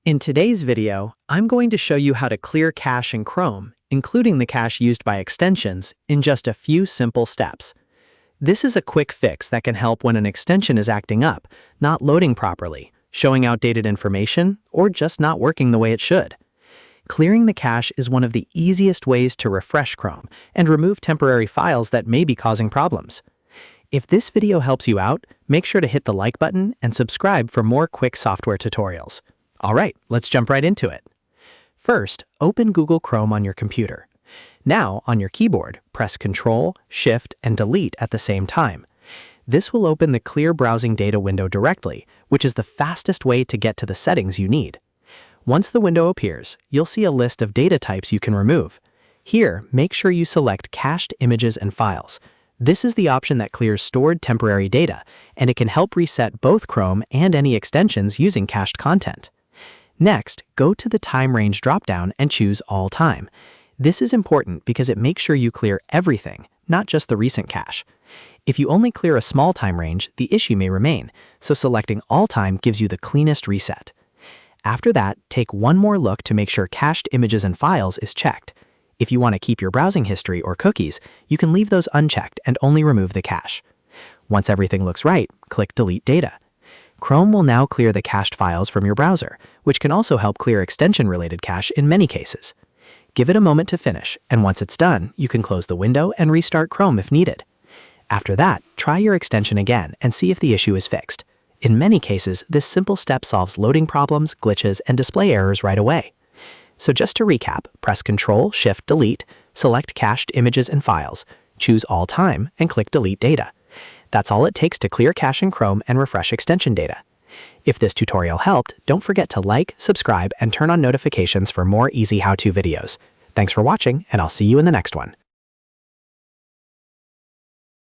In today's video, I'm going to show you how to clear cache in Chrome, including the cache used by extensions, in just a few simple steps. This is a quick fix that can help when an extension is acting up, not loading properly, showing outdated information, or just not working the way it should. Clearing the cache is one of the easiest ways to refresh Chrome and remove temporary files that may be causing problems. If this video helps you out, make sure to hit the like button and subscribe for more quick software tutorials. All right, let's jump right into it. First, open Google Chrome on your computer. Now, on your keyboard, press Ctrl, Shift, and Delete at the same time. This will open the Clear Browsing Data window directly, which is the fastest way to get to the settings you need. Once the window appears, you'll see a list of data types you can remove. Here, make sure you select Cached Images and Files. This is the option that clears stored temporary data, and it can help reset both Chrome and any extensions using cached content. Next, go to the Time Range dropdown and choose All Time. This is important because it makes sure you clear everything, not just the recent cache. If you only clear a small time range, the issue may remain, so selecting All Time gives you the cleanest reset. After that, take one more look to make sure Cached Images and Files is checked. If you want to keep your browsing history or cookies, you can leave those unchecked and only remove the cache. Once everything looks right, click Delete Data. Chrome will now clear the cached files from your browser, which can also help clear extension-related cache in many cases. Give it a moment to finish, and once it's done, you can close the window and restart Chrome if needed. After that, try your extension again and see if the issue is fixed. In many cases, this simple step solves loading problems, glitches, and display errors right away. So just to recap, press Ctrl, Shift, Delete, select Cached Images and Files, choose All Time, and click Delete Data. That's all it takes to clear cache in Chrome and refresh extension data. If this tutorial helped, don't forget to like, subscribe, and turn on notifications for more easy how-to videos. Thanks for watching, and I'll see you in the next one.